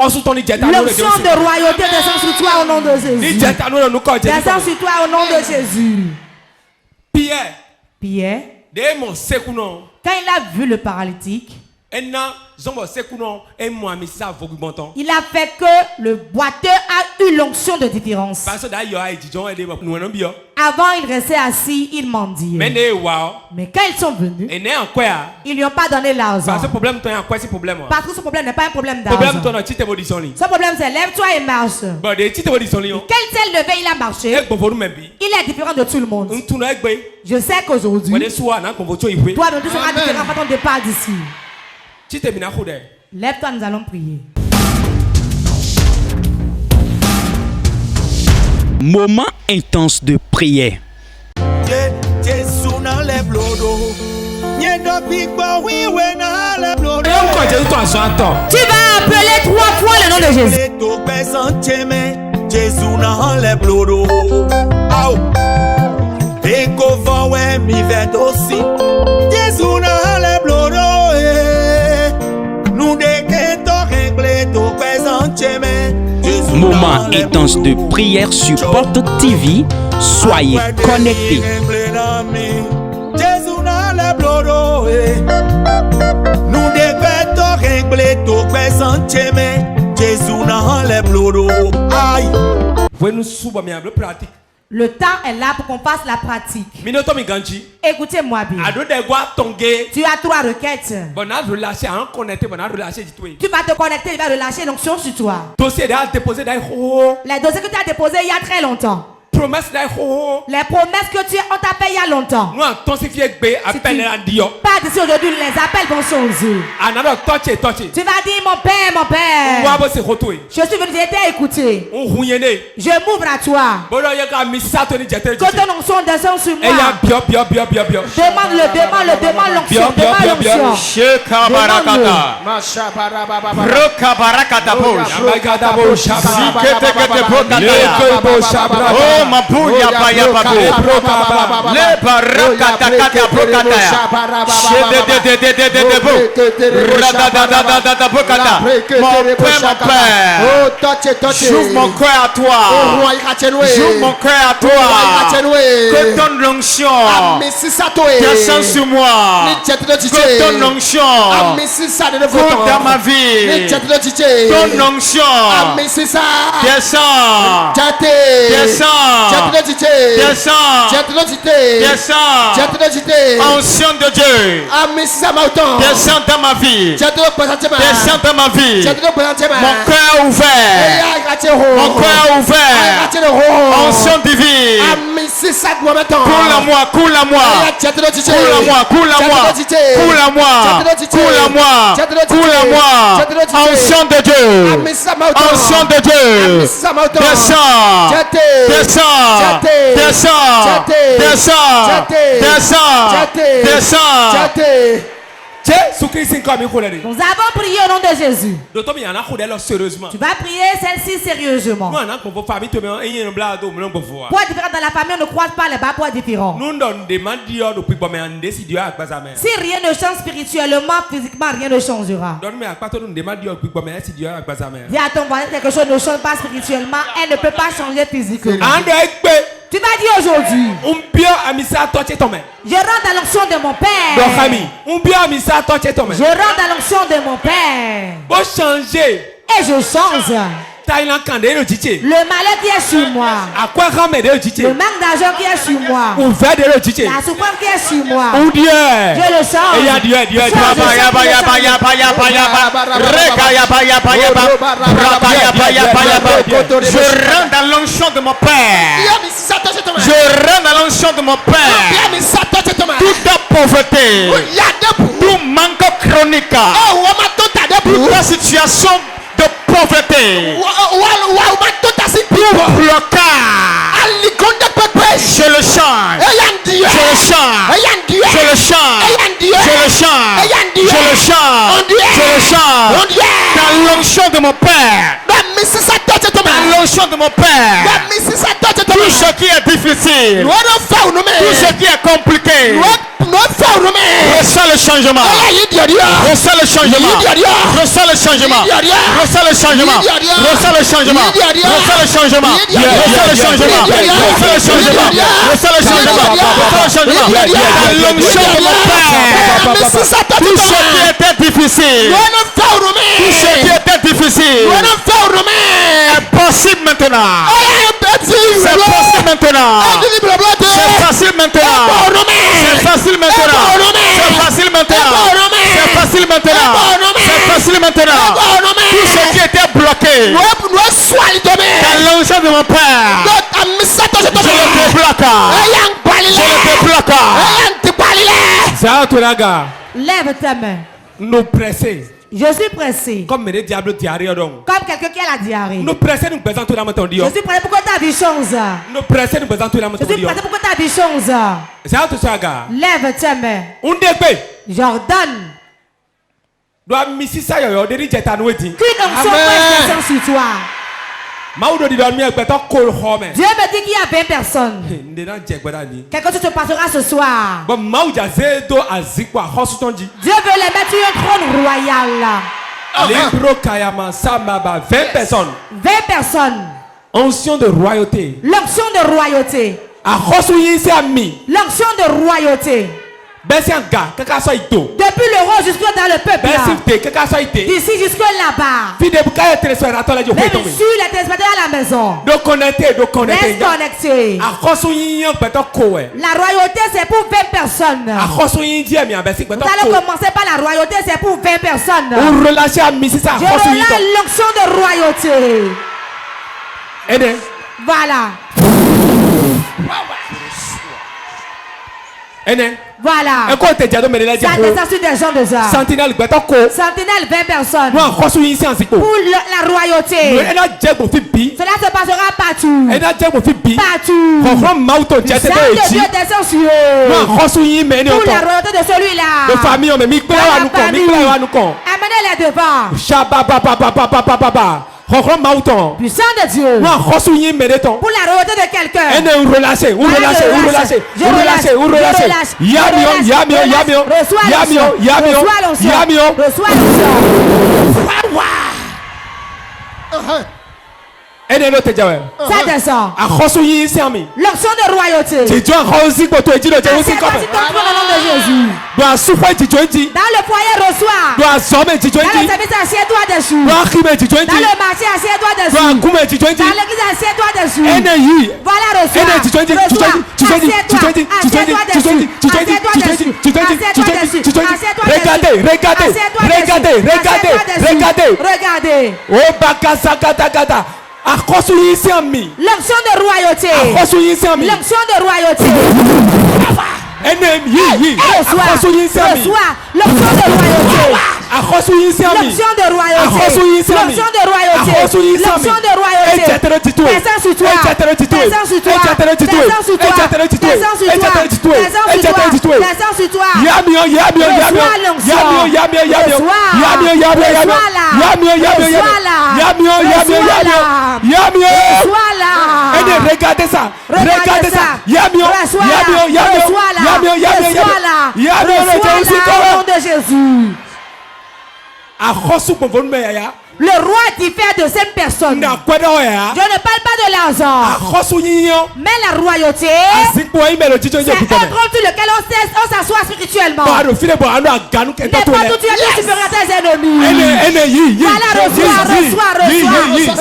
L'onction de royauté descend sur toi au nom de Jésus. Descend sur toi au nom de Jésus. Pierre, quand il a vu le paralytique, Il a fait que le boiteux a eu l'onction de différence. Avant, il restait assis, il mendiait. Mais quand ils sont venus, ils lui ont pas donné l'argent. Parce que ce problème n'est pas un problème d'argent. Ce problème, c'est lève-toi et marche. Quand il s'est levé, il a marché. Il est différent de tout le monde. Je sais qu'aujourd'hui, toi-même, tu seras différent à ton départ d'ici. Lève-toi, nous allons prier. Moment intense de prière. Tu vas appeler 3 fois le nom de Jésus. Moment intense de prière sur Porte TV. Soyez connectés. Le temps est là pour qu'on fasse la pratique. Écoutez-moi bien. Tu as 3 requêtes. Tu vas te connecter, il va relâcher l'onction sur toi. Les dossiers que tu as déposés il y a très longtemps. Les promesses que on t'a fait il y a longtemps. Si tu pas d'ici aujourd'hui, les appels vont changer. Tu vas dire mon père. Je suis venu t'aider, écouter. Je m'ouvre à toi. Que ton onction descende sur moi. Demande l'onction. Mapuya paya papo le barakata kata brokata mon père j'ouvre mon cœur à toi j'ouvre mon cœur à toi que ton onction descende sur moi que ton onction coule dans ma vie ton onction descends, onction de Dieu, descends dans ma vie, descends dans ma vie, mon cœur ouvert, onction divine, coule à moi, onction de Dieu, descends. Nous avons prié au nom de Jésus. Tu vas prier celle-ci sérieusement. Poids différent dans la famille, on ne croise pas les bas poids différents. Si rien ne change spirituellement, physiquement, rien ne changera. Dis à ton voisin, quelque chose ne change pas spirituellement, elle ne peut pas changer physiquement. Tu vas dire aujourd'hui, je rentre dans l'onction de mon père. Je rentre dans l'onction de mon père. Et je change. Le malheur qui est sur moi. Le manque d'argent qui est sur moi. La souffrance qui est sur moi. Je le change. Je rentre dans l'onction de mon père. Je rentre dans l'onction de mon père. Toute pauvreté, tout manque chronique, toute situation de pauvreté, tout blocage, je le change, je le change, je le change, je le change, je le change, je le change, dans l'onction de mon père, dans l'onction de mon Père. Tout ce qui est difficile, tout ce qui est compliqué, ressens le changement. Ressens le changement. Ressens le changement. Ressens le changement. Ressens le changement. Ressens le changement. Ressens le changement. Ressens le changement. Ressens le changement. Ressens le changement. L'onction de mon Père. Tout ce qui était difficile, tout ce qui était difficile est possible maintenant. C'est possible maintenant. C'est facile maintenant. C'est facile maintenant. C'est facile maintenant. C'est facile maintenant. C'est facile maintenant. Tout ce qui était bloqué dans l'onction de mon Père, je le débloque. Je le débloque. Lève ta main. Nous presser. Je suis pressé. Comme les diables diarrhée donc. Comme quelqu'un qui a la diarrhée. Nous pressés nous présentons la matin. Je suis pressé pour que tu as des choses. Nous pressés nous présentons la matin. Je suis pressé pour que tu as des choses. Lève ta main. J'ordonne. Qu'une onction descend sur toi. Dieu me dit qu'il y a 20 personnes. Quelque chose se passera ce soir. Dieu veut les mettre sur un trône royal. 20 personnes. 20 personnes. Onction de royauté. L'onction de royauté. L'onction de royauté. Depuis le roi jusque dans le peuple. D'ici jusque là-bas. Même sur les téléspectateurs à la maison. Reste connecté. La royauté c'est pour 20 personnes. Nous allons commencer par la royauté, c'est pour 20 personnes. Je relâche l'onction de royauté. Voilà. Voilà. Ça descend sur des gens de ça. Sentinelle 20 personnes. Pour la royauté. Cela se passera partout. Partout. Le sang de Dieu descend sur eux. Pour la royauté de celui-là. Famille. Amenez-les devant. Puissant de Dieu. Pour la royauté de quelqu'un. Je relâche. Reçois ça descend. L'onction de royauté. Dans le foyer reçois. Dans le service assieds-toi dessus. Dans le marché assieds-toi dessus. Dans l'église assieds-toi dessus. Voilà reçois. Regardez. L'onction de royauté. L'onction de royauté. Reçois l'onction de royauté. L'onction de royauté. L'onction de royauté. L'onction de royauté. Descends sur toi. Descends sur toi. Descends sur toi. Descends sur toi. Descends sur toi. Descends sur toi. Reçois l'onction. Regardez ça. Au nom de Jésus. Le roi diffère de cette personne. Je ne parle pas de l'argent. Mais la royauté, c'est un trône sur lequel on s'assoit spirituellement. N'importe où tu es supérieur à tes ennemis. Voilà, reçois l'onction.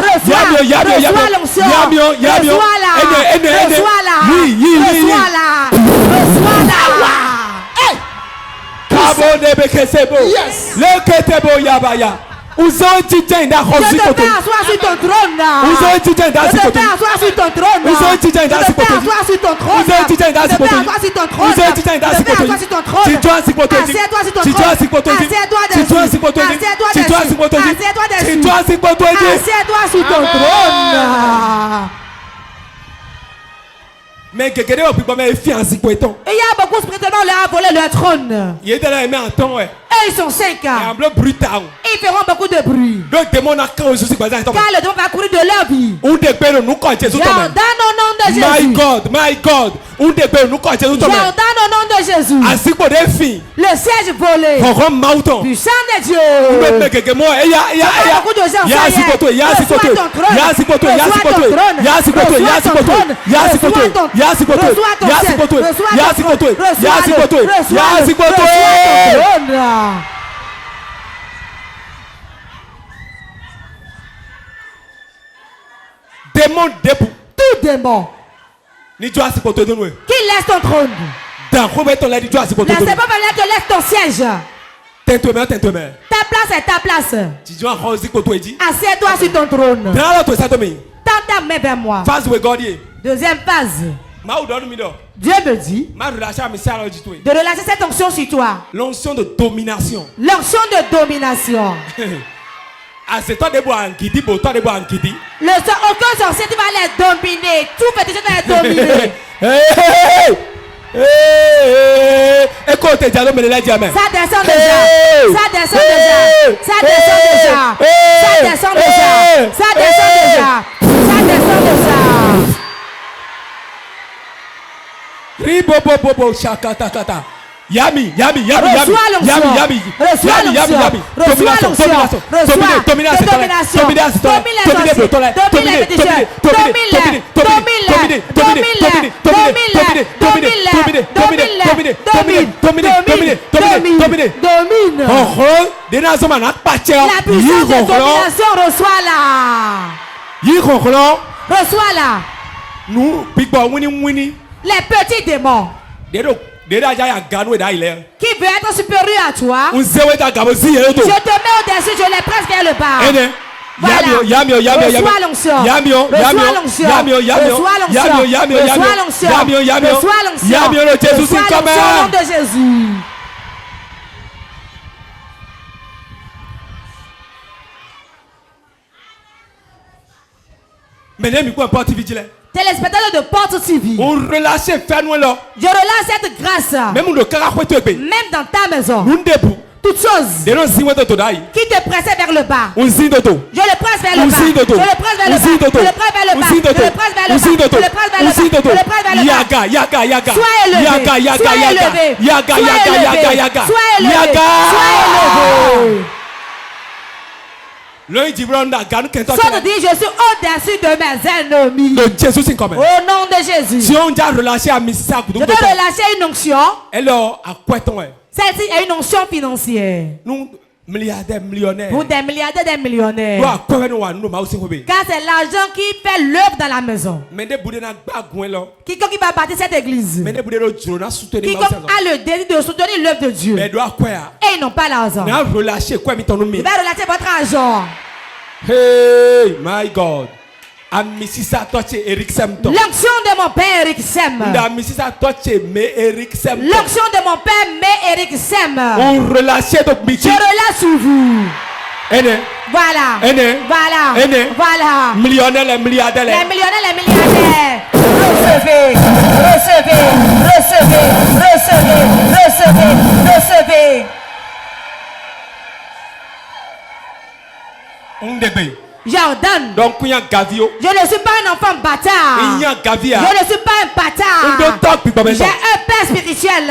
Je te fais asseoir sur ton trône. Je te fais asseoir sur ton trône. Je te fais asseoir sur ton trône. Je te fais asseoir sur ton trône. Je te fais asseoir sur ton trône. Assieds-toi sur ton trône. Assieds-toi dessus. Assieds-toi sur ton trône. Mais il y a beaucoup de spirituellement, on leur a volé leur trône. Et ils sont 5 ans. Ils feront beaucoup de bruit. Car le démon va courir de leur vie. J'ordonne au nom de Jésus. My God. J'ordonne au nom de Jésus. Le siège volé. Puissant de Dieu. Beaucoup de gens reçois ton trône. Démon debout. Tout démon qui laisse ton trône. La c'est pas te laisse ton siège. Ta place est ta place. Assieds-toi sur ton trône. Tends ta main vers moi. Deuxième phase. Dieu me dit de relâcher cette onction sur toi. L'onction de domination. L'onction de domination. Le aucun sorcier qui va les dominer. Tout petit chose va les dominer. Écoute, ça descend déjà. Ça descend déjà. Ça descend déjà. Ça descend déjà. Ça descend déjà. Ça descend déjà. Ça descend déjà. Ribobobobo shakatakata. Yami. La puissance de domination, reçois-la. Nous, les petits démons qui veulent être supérieurs à toi, je te mets au-dessus, je les presse vers le bas. Voilà. Reçois l'onction. Reçois l'onction. Au nom de Jésus. Téléspectateurs de Porte TV. Je relâche cette grâce. Même dans ta maison. Toutes choses qui te pressaient vers le bas. Je le presse vers le bas. Je le presse vers le bas. Je le presse vers le bas. Je le presse vers le bas. Je le presse vers le bas. Je le presse vers le bas. Sois élevé. Sois élevé. Sois élevé. Sois dit, je suis au-dessus de mes ennemis. Au nom de Jésus. Je vais relâcher une onction. Celle-ci est une onction financière. Millionnaires. Pour des milliardaires, des millionnaires. Car c'est l'argent qui fait l'œuvre dans la maison. Quiconque qui va bâtir cette église. Quiconque a le désir de soutenir l'œuvre de Dieu. Et ils n'ont pas l'argent. Il va relâcher votre argent. Hey, my God. L'onction de mon père Eric Sem. L'onction de mon père Eric Sem. Je relâche sur vous. Voilà. Voilà. Millionnaires, les milliardaires. Recevez. J'ordonne. Je ne suis pas un enfant bâtard. Je ne suis pas un bâtard. J'ai un père spirituel.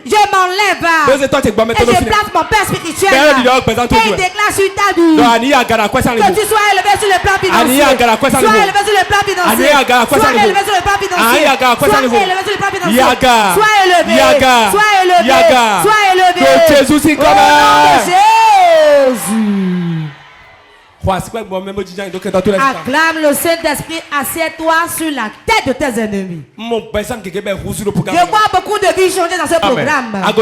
Je m'enlève. Et je place mon père spirituel. Et il déclare sur ta vie que tu sois élevé sur le plan financier. Sois élevé sur le plan financier. Sois élevé sur le plan financier. Sois élevé. Au nom de Jésus. Acclame le Saint-Esprit, assieds-toi sur la tête de tes ennemis. Je vois beaucoup de vies changer dans ce programme. Pas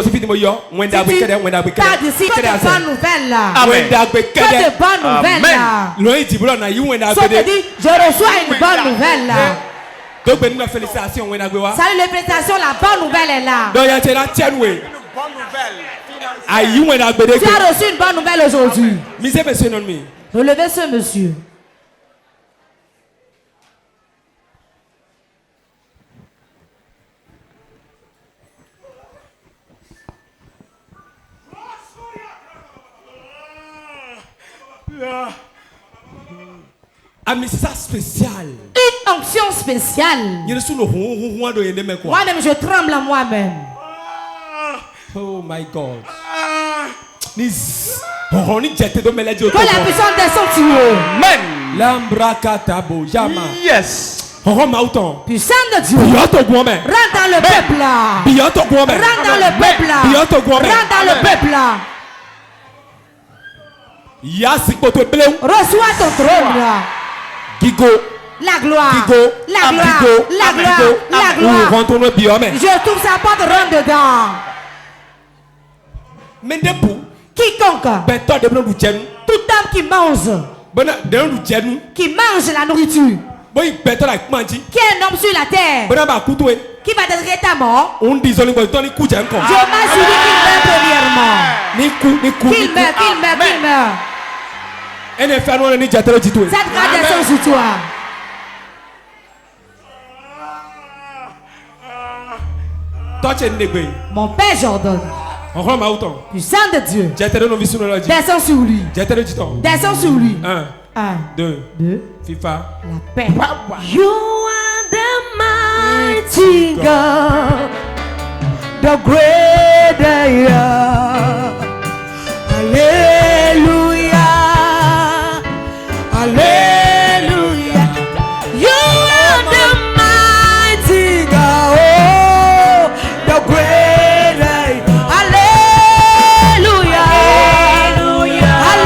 d'ici que de bonnes nouvelles là. Que de bonnes nouvelles là. Sauf que dit, je reçois une bonne nouvelle là. Salut les félicitations, la bonne nouvelle est là. Tu as reçu une bonne nouvelle aujourd'hui. Relevez ce monsieur. Une onction spéciale. Moi-même, je tremble en moi-même. Oh my God. Que la puissance descende sur eux. Amen. Yes. Puissant de Dieu. Rentre dans le peuple là. Rentre dans le peuple là. Rentre dans le peuple là. Reçois ton trône là. La gloire. La gloire. La gloire. La gloire. Je trouve sa porte, rentre dedans. Quiconque. Tout homme qui mange la nourriture. Qui est un homme sur la terre. Qui va être à mort. Je m'assure qu'il meurt premièrement. Qu'il meurt. Cette grâce descend sur toi. Mon Père j'ordonne. Puissant de Dieu. Descends sur lui. Descends sur lui. 1, 2, FIFA. La paix. You are the mighty God, the great I am. Hallelujah. Hallelujah. You are the mighty God, oh, the great I am. Hallelujah. Hallelujah.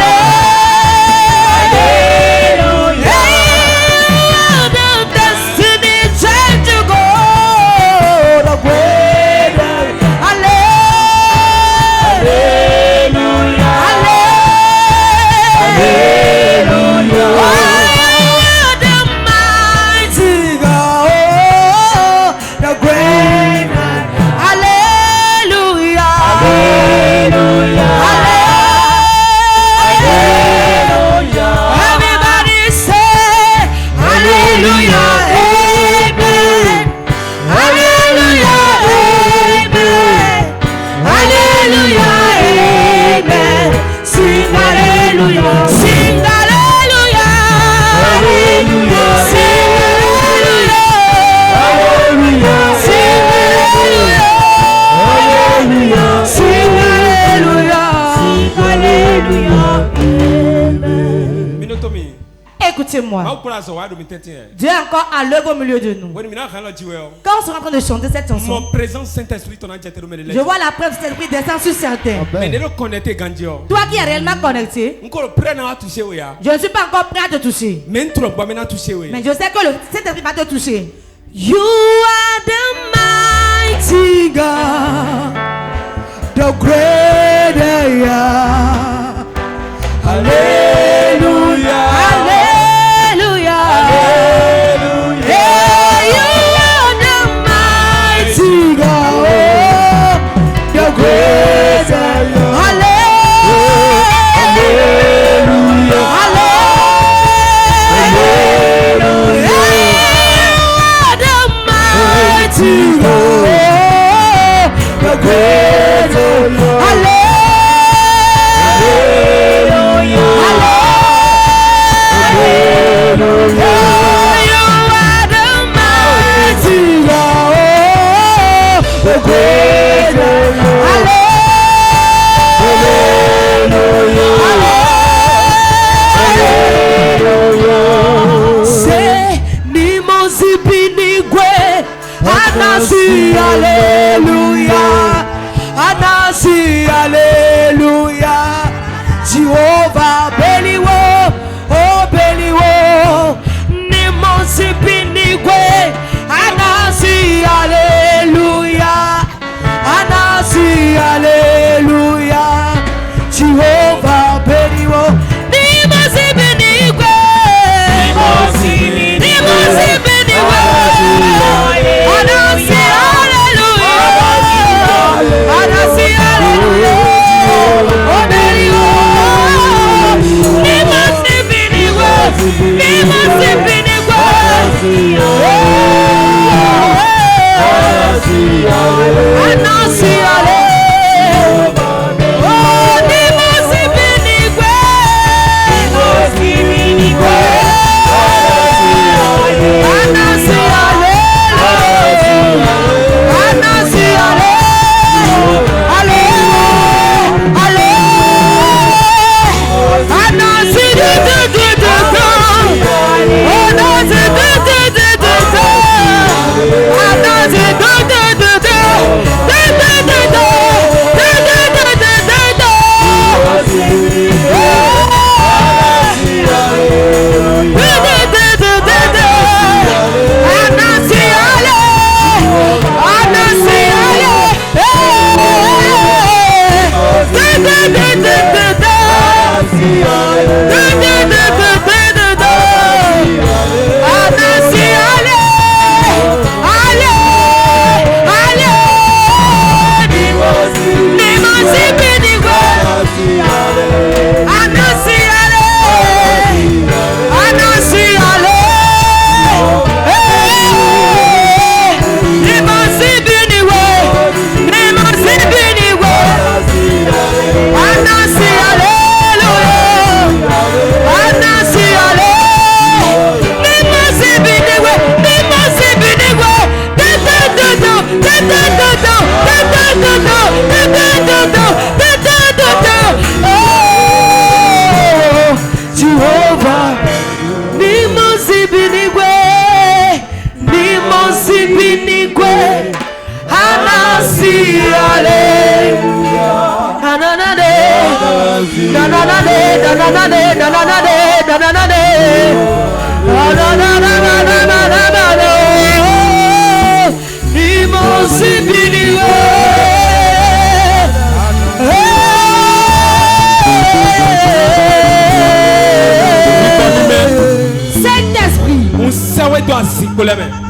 Écoutez-moi. Dieu est encore à l'œuvre au milieu de nous. Quand on sera en train de chanter cette chanson, je vois la preuve de Saint-Esprit descendre sur certains. Toi qui es réellement connecté, je ne suis pas encore prêt à te toucher. Mais je sais que cet esprit va te toucher. You are the mighty God, the great I am. Hallelujah. Hallelujah. Hallelujah. Yeah, you are the mighty God, the great I am. Hallelujah. Hallelujah. Yeah, the mighty God, the great I am. Hallelujah. Alléluia, Anasi, Alléluia, Jehovah, Beliwo, oh Beliwo, Nimonsi Pinigwe, Anasi, Alléluia, Anasi, Alléluia, Jehovah, Beliwo, Nimonsi Pinigwe, Nimonsi Pinigwe, Anasi, Anasi, Alléluia, oh Beliwo, Nimonsi Pinigwe, Nimonsi Pinigwe, Anasi, Alléluia, oh Nimonsi Pinigwe, Nimonsi Pinigwe.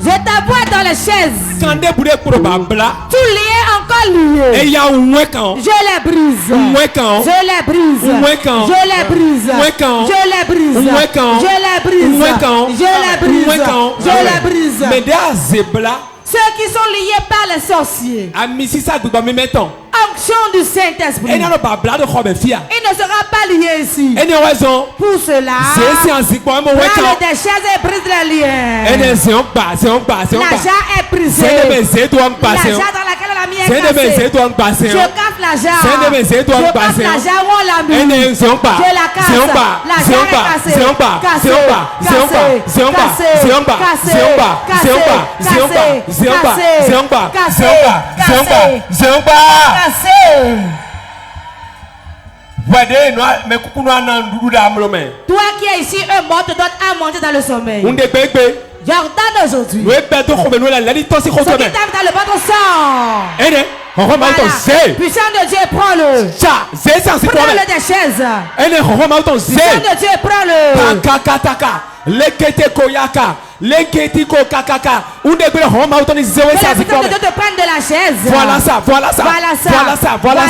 Je t'avoue dans les chaises. Tout lié, encore lié. Je les brise. Je les brise. Je les brise. Je les brise. Je les brise. Je les brise. Ceux qui sont liés par les sorciers. Onction du Saint-Esprit. Il ne sera pas lié ici. Pour cela, prends des chaises et brise les liens. L'argent est brisé. L'argent dans laquelle on l'a mis est cassé. Je casse l'argent. Je casse l'argent où on l'a mis. Je la casse. L'argent est cassé. Toi qui es ici, un mort te donne à manger dans le sommeil. Jordan aujourd'hui. Ceux qui t'aiment dans le ventre sang. Voilà. Puissant de Dieu, prends-le. Prends-le des chaises. Puissant de Dieu, prends-le. Lekete koyaka, lekete kokakaka. Unde bele homa utoni zewe sa zikome. De te prendre de la chaise. Voilà ça. Voilà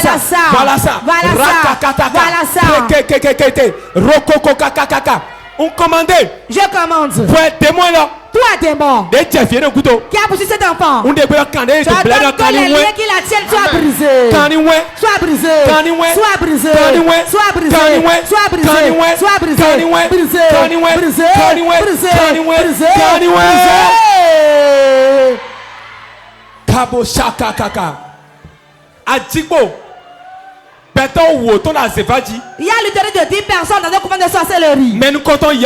ça. Kekekekete. Rokoko kakakaka. On commande. Je commande. Pour témoin là. Toi démon. Qui a poussé cet enfant? On débrouille quand les liens qui la tiennent soient brisés. Soient brisés. Soient brisés. Soient brisés. Soient brisés. Kabo shaka kaka. Adjigbo. Il y a l'autorité de 10 personnes dans un couvent de sorcellerie. Mais nous comptons premier,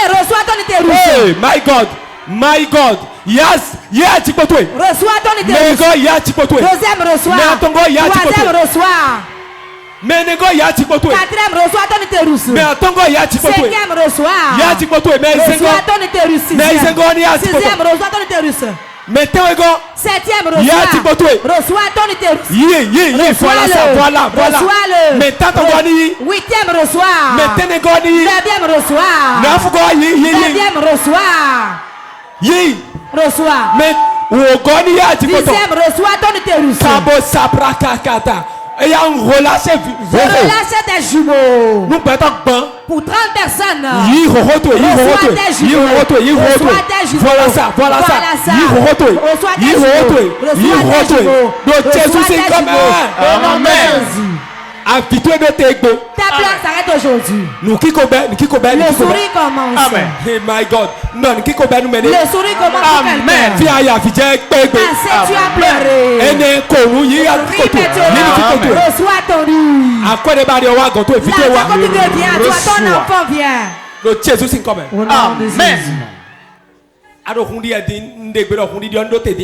reçois ton interruption. Hey, my God. Yes, reçois ton interruption. Deuxième, reçois. Troisième, reçois. Quatrième, reçois ton interruption. Cinquième, reçois. Reçois ton interruption. Sixième, reçois ton interruption. Septième, reçois ton interruption. Voilà. Huitième, reçois. Neuvième, reçois. Neuvième, reçois. Dixième, reçois ton interruption. Et il y a un relâché. Je relâche tes jumeaux. Nous peut-être pour 30 personnes. Reçois tes jumeaux. Voilà ça. Reçois tes jumeaux. Amen. Habitué de tes go. Ta place s'arrête aujourd'hui. Le sourire commence. Amen. Hey my God. Non, le sourire commence. Amen. Assez, tu as pleuré. Reçois ton riz. La quand tu viens, toi ton enfant vient. Le Jésus c'est comme. Amen.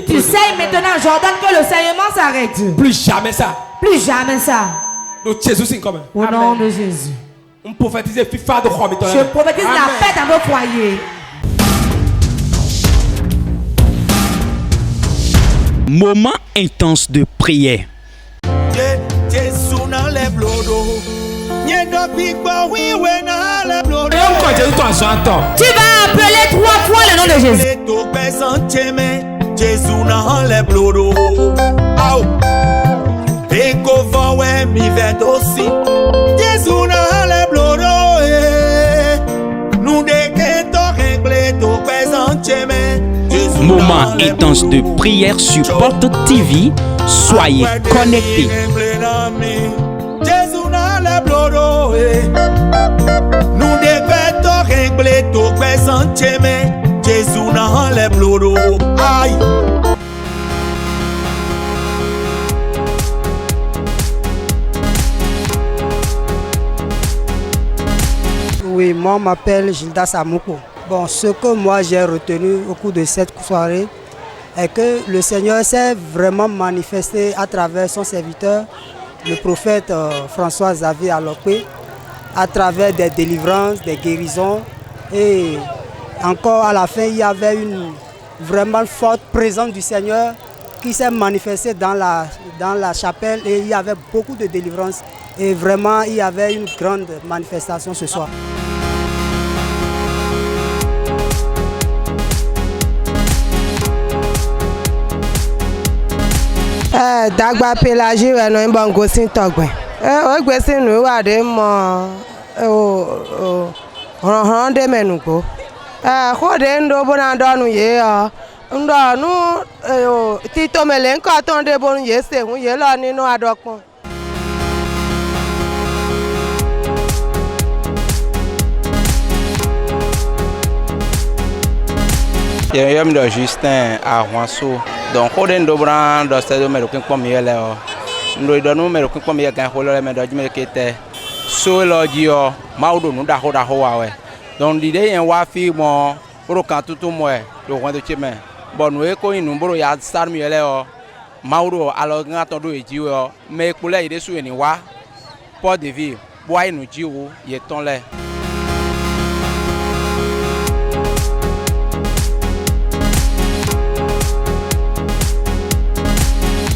Tu sais maintenant, Jordan, que le saignement s'arrête. Plus jamais ça. Le Jésus c'est comme. Au nom de Jésus. Je prophétise la paix dans vos foyers. Moment intense de prière. Tu vas appeler 3 fois le nom de Jésus. Moment intense de prière sur Porte TV. Soyez connectés. Oui, moi je m'appelle Gilda Samouko. Bon, ce que moi j'ai retenu au cours de cette soirée, et que le Seigneur s'est vraiment manifesté à travers son serviteur, le prophète François Xavier Alokwe, à travers des délivrances, des guérisons. Et encore à la fin, il y avait une vraiment forte présence du Seigneur qui s'est manifestée dans la chapelle et il y avait beaucoup de délivrances. Et vraiment, il y avait une grande manifestation ce soir. Dagba Pelagie we no bon gosin togbe. O gbesin nu wa de mo ron de menugo. Ko de ndo bona donu ye o. Ndo nu tito mele nko ton de bonu ye se hun ye lo nínú adokun. Yem de Justin à Wanso. Donc on est dobrand dans cette numéro qui comme hier là. Nous donnons numéro qui comme hier quand on le met dans du qui était so le dio maudo nous da hoa ouais. Donc l'idée en wafi mon pour quand tout moi le roi de chemin. Bon nous éco nous boro ya star mi là maudo alors grand tondo e dio mais pour là il est sous ni wa port de vie boy nous dio il est ton là.